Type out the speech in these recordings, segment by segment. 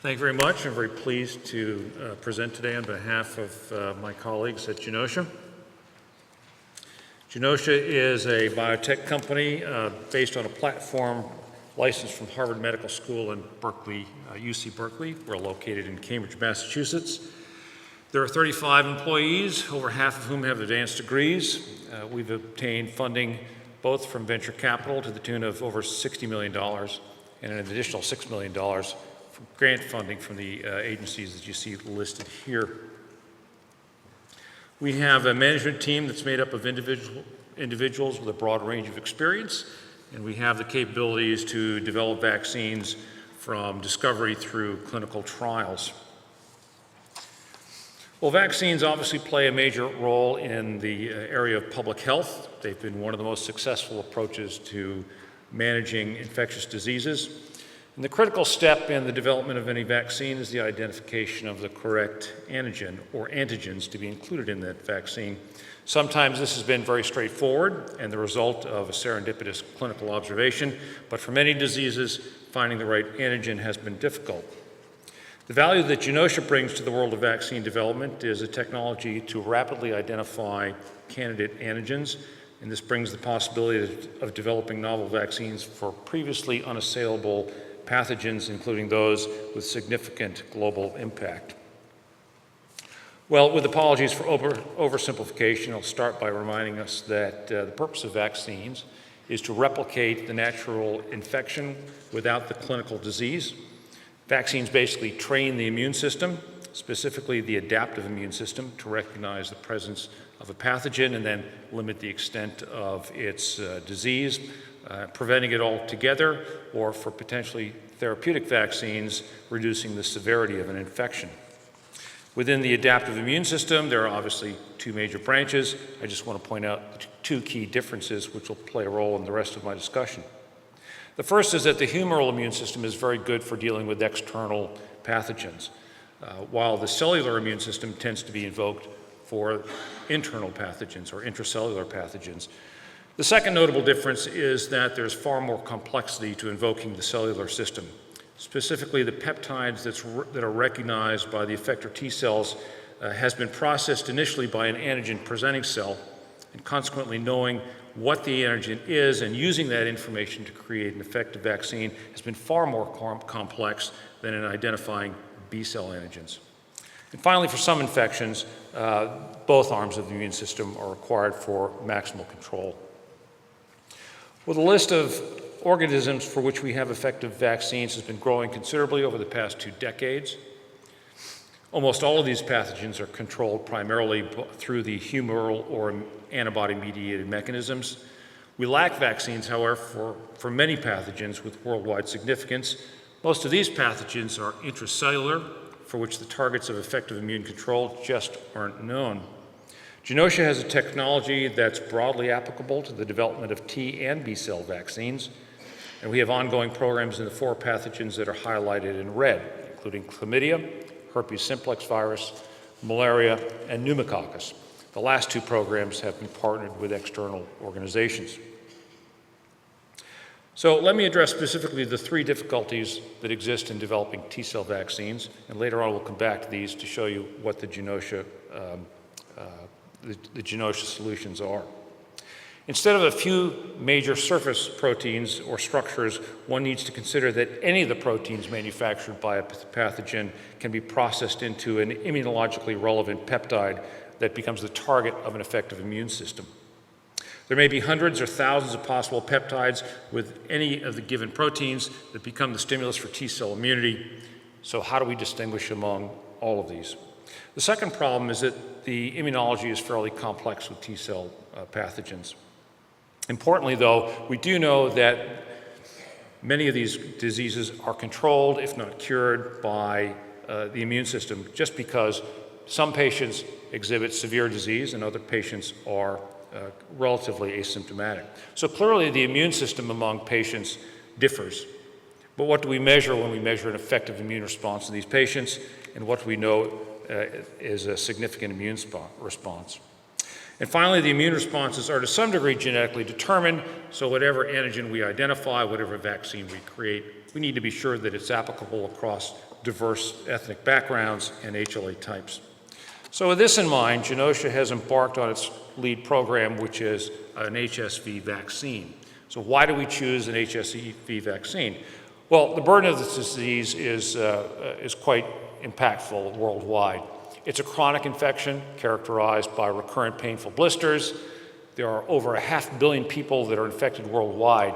Thank you very much. I'm very pleased to present today on behalf of my colleagues at Genocea. Genocea is a biotech company based on a platform licensed from Harvard Medical School and Berkeley, UC Berkeley. We're located in Cambridge, Massachusetts. There are 35 employees, over half of whom have advanced degrees. We've obtained funding both from venture capital to the tune of over $60 million and an additional $6 million from grant funding from the agencies that you see listed here. We have a management team that's made up of individuals with a broad range of experience, and we have the capabilities to develop vaccines from discovery through clinical trials. Well, vaccines obviously play a major role in the area of public health. They've been one of the most successful approaches to managing infectious diseases. And the critical step in the development of any vaccine is the identification of the correct antigen or antigens to be included in that vaccine. Sometimes this has been very straightforward and the result of a serendipitous clinical observation, but for many diseases, finding the right antigen has been difficult. The value that Genocea brings to the world of vaccine development is a technology to rapidly identify candidate antigens, and this brings the possibility of developing novel vaccines for previously unassailable pathogens, including those with significant global impact. Well, with apologies for oversimplification, I'll start by reminding us that the purpose of vaccines is to replicate the natural infection without the clinical disease. Vaccines basically train the immune system, specifically the adaptive immune system, to recognize the presence of a pathogen and then limit the extent of its disease, preventing it altogether, or for potentially therapeutic vaccines, reducing the severity of an infection. Within the adaptive immune system, there are obviously two major branches. I just want to point out two key differences which will play a role in the rest of my discussion. The first is that the humoral immune system is very good for dealing with external pathogens, while the cellular immune system tends to be invoked for internal pathogens or intracellular pathogens. The second notable difference is that there's far more complexity to invoking the cellular system. Specifically, the peptides that are recognized by the effector T cells has been processed initially by an antigen-presenting cell, and consequently knowing what the antigen is and using that information to create an effective vaccine has been far more complex than in identifying B-cell antigens. And finally, for some infections, both arms of the immune system are required for maximal control. Well, the list of organisms for which we have effective vaccines has been growing considerably over the past 2 decades. Almost all of these pathogens are controlled primarily through the humoral or antibody-mediated mechanisms. We lack vaccines, however, for many pathogens with worldwide significance. Most of these pathogens are intracellular, for which the targets of effective immune control just aren't known. Genocea has a technology that's broadly applicable to the development of T and B cell vaccines, and we have ongoing programs in the 4 pathogens that are highlighted in red, including chlamydia, herpes simplex virus, malaria, and pneumococcus. The last 2 programs have been partnered with external organizations. So let me address specifically the 3 difficulties that exist in developing T-cell vaccines, and later on we'll come back to these to show you what the Genocea solutions are. Instead of a few major surface proteins or structures, one needs to consider that any of the proteins manufactured by a pathogen can be processed into an immunologically relevant peptide that becomes the target of an effective immune system. There may be hundreds or thousands of possible peptides with any of the given proteins that become the stimulus for T-cell immunity. So how do we distinguish among all of these? The second problem is that the immunology is fairly complex with T-cell pathogens. Importantly, though, we do know that many of these diseases are controlled, if not cured, by the immune system, just because some patients exhibit severe disease and other patients are relatively asymptomatic. So clearly the immune system among patients differs. But what do we measure when we measure an effective immune response in these patients, and what do we know is a significant immune response? And finally, the immune responses are to some degree genetically determined, so whatever antigen we identify, whatever vaccine we create, we need to be sure that it's applicable across diverse ethnic backgrounds and HLA types. So with this in mind, Genocea has embarked on its lead program, which is an HSV vaccine. So why do we choose an HSV vaccine? Well, the burden of this disease is quite impactful worldwide. It's a chronic infection characterized by recurrent painful blisters. There are over 500 million people that are infected worldwide,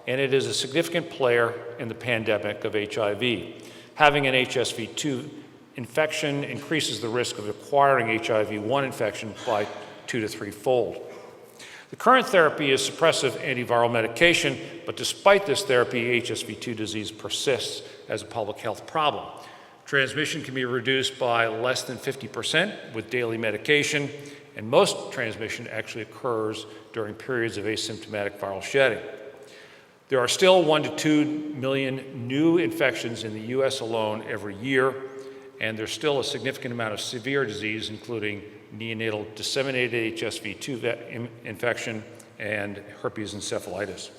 and it is a significant player in the pandemic of HIV. Having an HSV2 infection increases the risk of acquiring HIV1 infection by 2 to 3-fold. The current therapy is suppressive antiviral medication, but despite this therapy, HSV2 disease persists as a public health problem. Transmission can be reduced by less than 50% with daily medication, and most transmission actually occurs during periods of asymptomatic viral shedding. There are still 1 to 2 million new infections in the US alone every year, and there's still a significant amount of severe disease, including neonatal disseminated HSV2 infection and herpes encephalitis.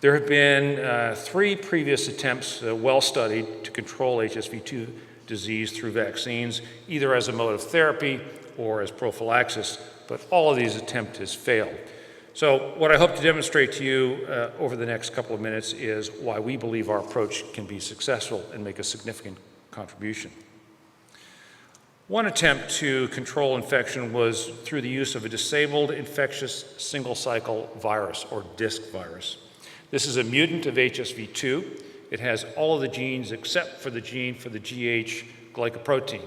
There have been 3 previous attempts, well studied, to control HSV2 disease through vaccines, either as a mode of therapy or as prophylaxis, but all of these attempts has failed. So what I hope to demonstrate to you over the next couple of minutes is why we believe our approach can be successful and make a significant contribution. One attempt to control infection was through the use of a disabled infectious single-cycle virus, or DISC virus. This is a mutant of HSV2. It has all of the genes except for the gene for the GH glycoprotein.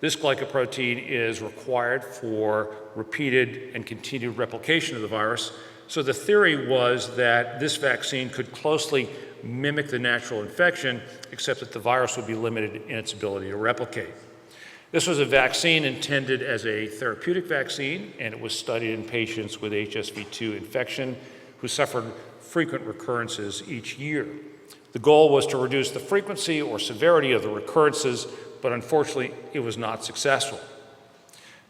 This glycoprotein is required for repeated and continued replication of the virus. So the theory was that this vaccine could closely mimic the natural infection, except that the virus would be limited in its ability to replicate. This was a vaccine intended as a therapeutic vaccine, and it was studied in patients with HSV2 infection who suffered frequent recurrences each year. The goal was to reduce the frequency or severity of the recurrences, but unfortunately, it was not successful.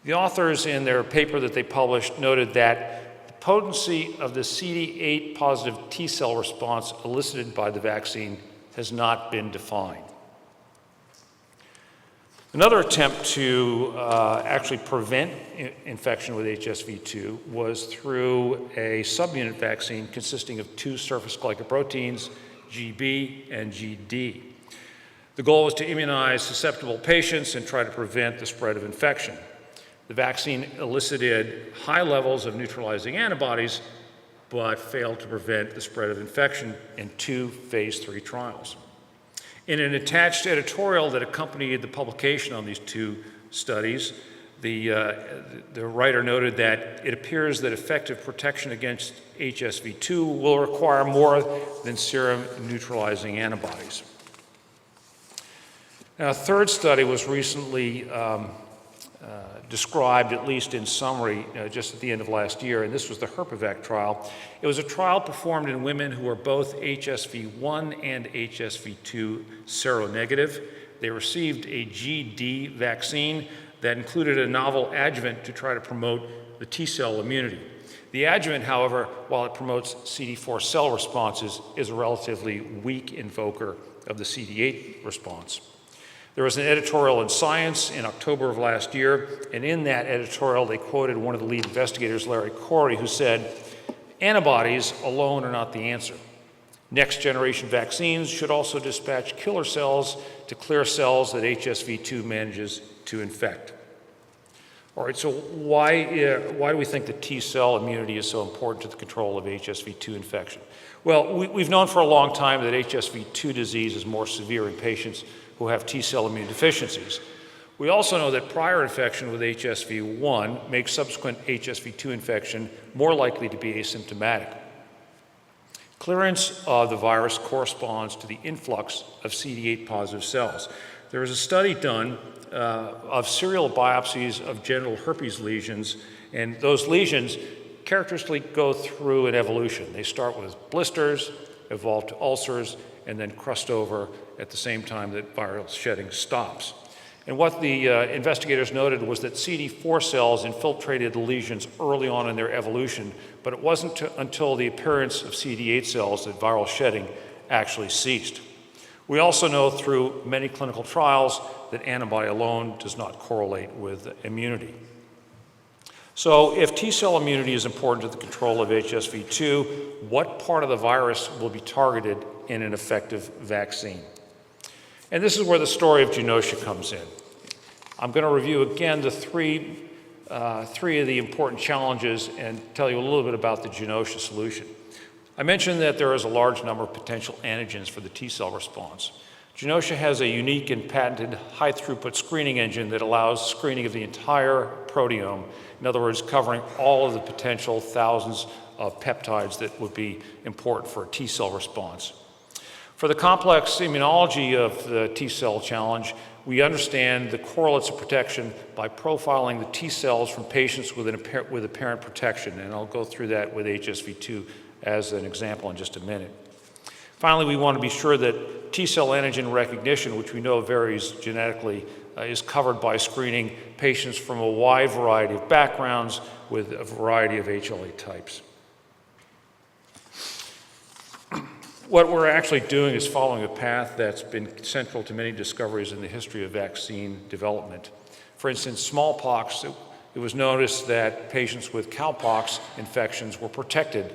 The authors, in their paper that they published, noted that the potency of the CD8 positive T cell response elicited by the vaccine has not been defined. Another attempt to actually prevent infection with HSV2 was through a subunit vaccine consisting of 2 surface glycoproteins, GB and GD. The goal was to immunize susceptible patients and try to prevent the spread of infection. The vaccine elicited high levels of neutralizing antibodies, but failed to prevent the spread of infection in 2 phase 3 trials. In an attached editorial that accompanied the publication on these 2 studies, the writer noted that it appears that effective protection against HSV2 will require more than serum neutralizing antibodies. Now, a 3rd study was recently described, at least in summary, just at the end of last year, and this was the HerpEvac trial. It was a trial performed in women who were both HSV1 and HSV2 seronegative. They received a GD vaccine that included a novel adjuvant to try to promote the T cell immunity. The adjuvant, however, while it promotes CD4 cell responses, is a relatively weak invoker of the CD8 response. There was an editorial in Science in October of last year, and in that editorial they quoted one of the lead investigators, Larry Corey, who said, "Antibodies alone are not the answer. Next generation vaccines should also dispatch killer cells to clear cells that HSV2 manages to infect." All right, so why do we think that T cell immunity is so important to the control of HSV2 infection? Well, we've known for a long time that HSV2 disease is more severe in patients who have T cell immune deficiencies. We also know that prior infection with HSV1 makes subsequent HSV2 infection more likely to be asymptomatic. Clearance of the virus corresponds to the influx of CD8 positive cells. There was a study done of serial biopsies of genital herpes lesions, and those lesions characteristically go through an evolution. They start with blisters, evolve to ulcers, and then crust over at the same time that viral shedding stops. And what the investigators noted was that CD4 cells infiltrated the lesions early on in their evolution, but it wasn't until the appearance of CD8 cells that viral shedding actually ceased. We also know through many clinical trials that antibody alone does not correlate with immunity. So if T-cell immunity is important to the control of HSV2, what part of the virus will be targeted in an effective vaccine? And this is where the story of Genocea comes in. I'm going to review again the three of the important challenges and tell you a little bit about the Genocea solution. I mentioned that there is a large number of potential antigens for the T-cell response. Genocea has a unique and patented high-throughput screening engine that allows screening of the entire proteome, in other words, covering all of the potential thousands of peptides that would be important for a T-cell response. For the complex immunology of the T-cell challenge, we understand the correlates of protection by profiling the T-cells from patients with apparent protection, and I'll go through that with HSV2 as an example in just a minute. Finally, we want to be sure that T-cell antigen recognition, which we know varies genetically, is covered by screening patients from a wide variety of backgrounds with a variety of HLA types. What we're actually doing is following a path that's been central to many discoveries in the history of vaccine development. For instance, smallpox, it was noticed that patients with cowpox infections were protected.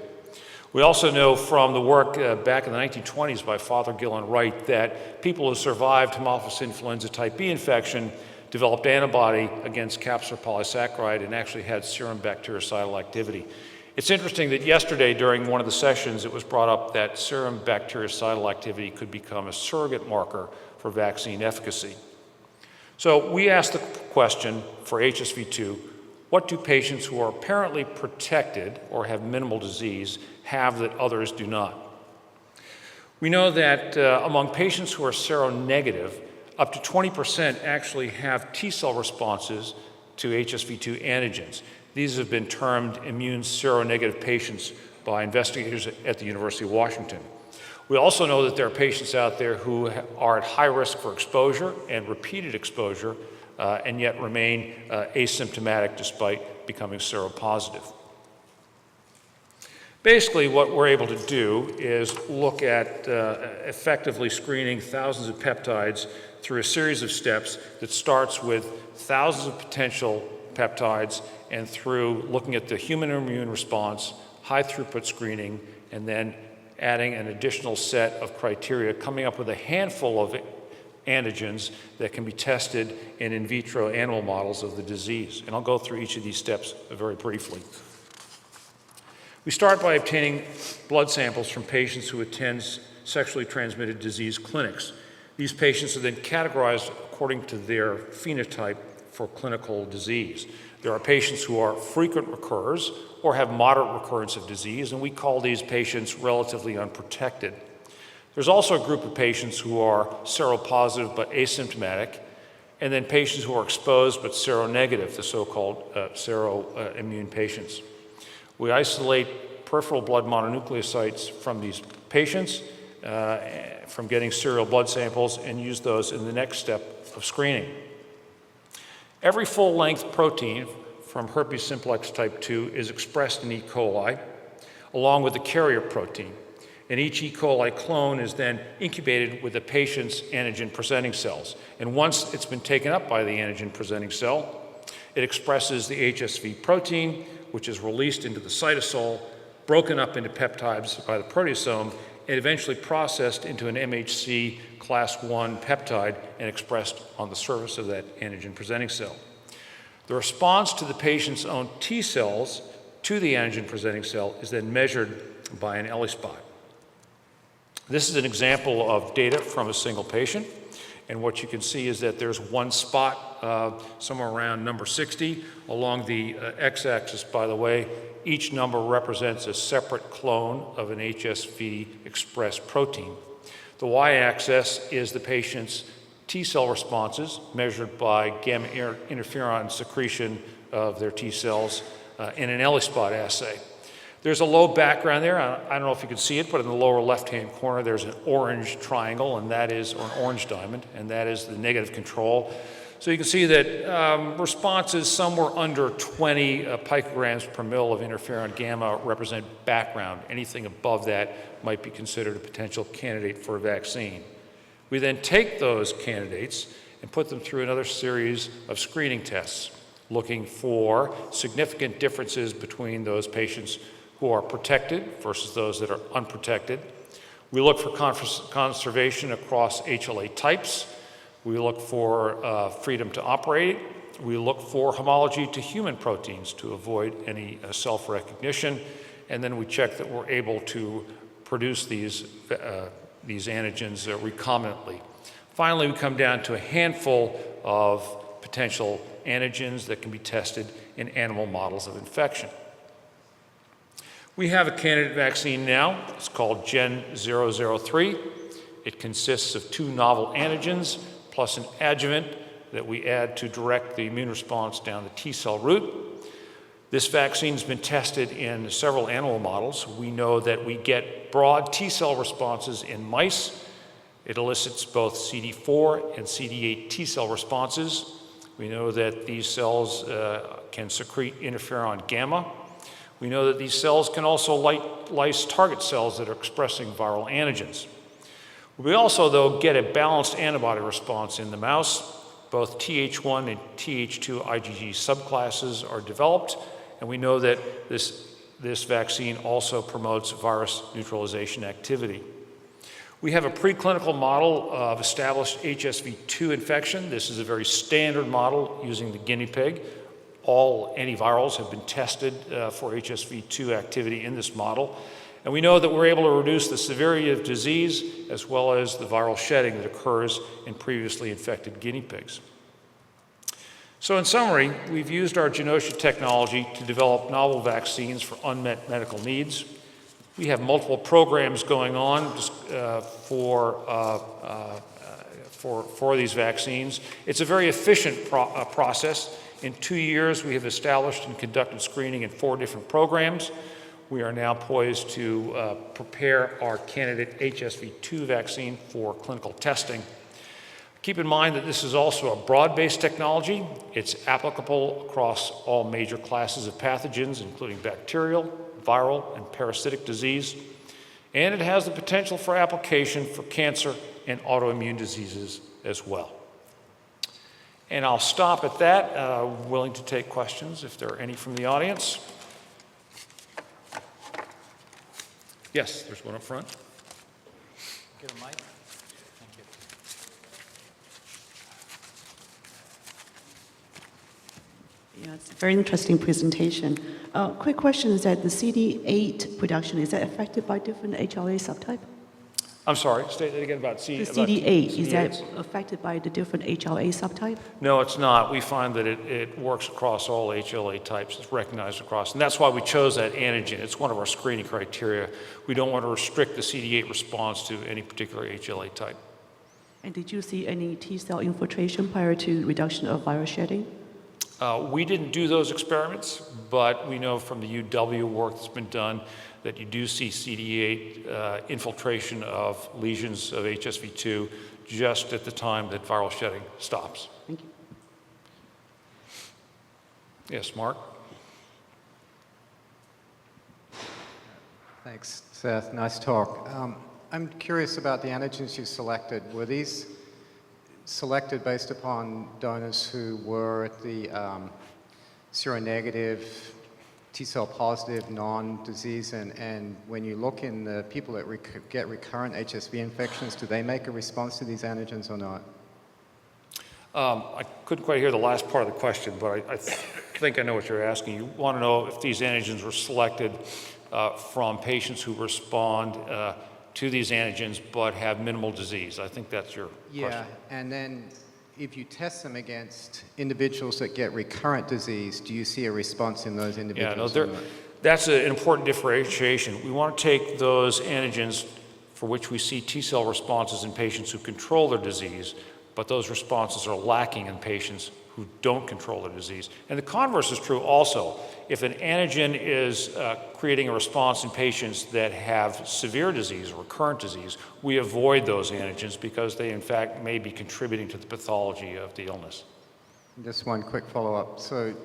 We also know from the work back in the 1920s by Fothergill and Wright that people who survived Haemophilus influenza type B infection developed antibody against capsular polysaccharide and actually had serum bactericidal activity. It's interesting that yesterday during one of the sessions it was brought up that serum bactericidal activity could become a surrogate marker for vaccine efficacy. So we asked the question for HSV2, what do patients who are apparently protected or have minimal disease have that others do not? We know that among patients who are seronegative, up to 20% actually have T-cell responses to HSV2 antigens. These have been termed immune seronegative patients by investigators at the University of Washington. We also know that there are patients out there who are at high risk for exposure and repeated exposure and yet remain asymptomatic despite becoming seropositive. Basically, what we're able to do is look at effectively screening thousands of peptides through a series of steps that starts with thousands of potential peptides and through looking at the human immune response, high throughput screening, and then adding an additional set of criteria, coming up with a handful of antigens that can be tested in vitro animal models of the disease. And I'll go through each of these steps very briefly. We start by obtaining blood samples from patients who attend sexually transmitted disease clinics. These patients are then categorized according to their phenotype for clinical disease. There are patients who are frequent recurrers or have moderate recurrence of disease, and we call these patients relatively unprotected. There's also a group of patients who are seropositive but asymptomatic, and then patients who are exposed but seronegative, the so-called seroimmune patients. We isolate peripheral blood mononucleocytes from these patients from getting serial blood samples and use those in the next step of screening. Every full-length protein from herpes simplex type 2 is expressed in E. coli, along with the carrier protein. And each E. coli clone is then incubated with the patient's antigen-presenting cells. And once it's been taken up by the antigen-presenting cell, it expresses the HSV protein, which is released into the cytosol, broken up into peptides by the proteasome, and eventually processed into an MHC class 1 peptide and expressed on the surface of that antigen-presenting cell. The response to the patient's own T cells to the antigen-presenting cell is then measured by an ELISpot. This is an example of data from a single patient, and what you can see is that there's one spot somewhere around number 60. Along the x-axis, by the way, each number represents a separate clone of an HSV-expressed protein. The y-axis is the patient's T-cell responses measured by gamma interferon secretion of their T cells in an ELISpot assay. There's a low background there. I don't know if you can see it, but in the lower left-hand corner, there's an orange triangle, and that is, or an orange diamond, and that is the negative control. So you can see that responses somewhere under 20 picograms per mil of interferon gamma represent background. Anything above that might be considered a potential candidate for a vaccine. We then take those candidates and put them through another series of screening tests, looking for significant differences between those patients who are protected versus those that are unprotected. We look for conservation across HLA types. We look for freedom to operate. We look for homology to human proteins to avoid any self-recognition. And then we check that we're able to produce these antigens recombinantly. Finally, we come down to a handful of potential antigens that can be tested in animal models of infection. We have a candidate vaccine now. It's called Gen003. It consists of 2 novel antigens plus an adjuvant that we add to direct the immune response down the T cell route. This vaccine has been tested in several animal models. We know that we get broad T cell responses in mice. It elicits both CD4 and CD8 T cell responses. We know that these cells can secrete interferon gamma. We know that these cells can also lyse target cells that are expressing viral antigens. We also, though, get a balanced antibody response in the mouse. Both Th1 and Th2 IgG subclasses are developed, and we know that this vaccine also promotes virus neutralization activity. We have a preclinical model of established HSV2 infection. This is a very standard model using the guinea pig. All antivirals have been tested for HSV2 activity in this model. And we know that we're able to reduce the severity of disease as well as the viral shedding that occurs in previously infected guinea pigs. So in summary, we've used our Genocea technology to develop novel vaccines for unmet medical needs. We have multiple programs going on for these vaccines. It's a very efficient process. In 2 years, we have established and conducted screening in 4 different programs. We are now poised to prepare our candidate HSV2 vaccine for clinical testing. Keep in mind that this is also a broad-based technology. It's applicable across all major classes of pathogens, including bacterial, viral, and parasitic disease. And it has the potential for application for cancer and autoimmune diseases as well. And I'll stop at that, willing to take questions if there are any from the audience. Yes, there's one up front. Give a mic. Thank you. Yeah, it's a very interesting presentation. Quick question is that the CD8 production, is that affected by different HLA subtype? I'm sorry, state that again about The CD8, is that CD8s. affected by the different HLA subtype? No, it's not. We find that it works across all HLA types. It's recognized across. And that's why we chose that antigen. It's one of our screening criteria. We don't want to restrict the CD8 response to any particular HLA type. And did you see any T cell infiltration prior to reduction of viral shedding? We didn't do those experiments, but we know from the UW work that's been done that you do see CD8 infiltration of lesions of HSV2 just at the time that viral shedding stops. Thank you. Yes, Mark? Thanks, Seth. Nice talk. I'm curious about the antigens you selected. Were these selected based upon donors who were at the seronegative, T-cell positive, non-disease, and when you look in the people that get recurrent HSV infections, do they make a response to these antigens or not? I couldn't quite hear the last part of the question, but I think I know what you're asking. You want to know if these antigens were selected from patients who respond to these antigens but have minimal disease. I think that's your question. Yeah, and then if you test them against individuals that get recurrent disease, do you see a response in those individuals? Yeah, no, that's an important differentiation. We want to take those antigens for which we see T-cell responses in patients who control their disease, but those responses are lacking in patients who don't control their disease. And the converse is true also. If an antigen is creating a response in patients that have severe disease or recurrent disease, we avoid those antigens because they, in fact, may be contributing to the pathology of the illness. Just one quick follow-up. So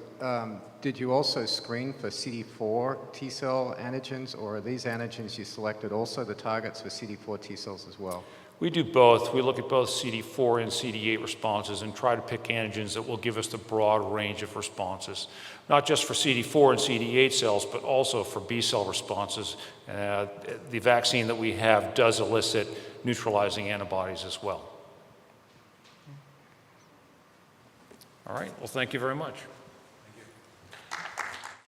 did you also screen for CD4 T cell antigens, or are these antigens you selected also the targets for CD4 T cells as well? We do both. We look at both CD4 and CD8 responses and try to pick antigens that will give us the broad range of responses, not just for CD4 and CD8 cells, but also for B cell responses. The vaccine that we have does elicit neutralizing antibodies as well. All right, well, thank you very much.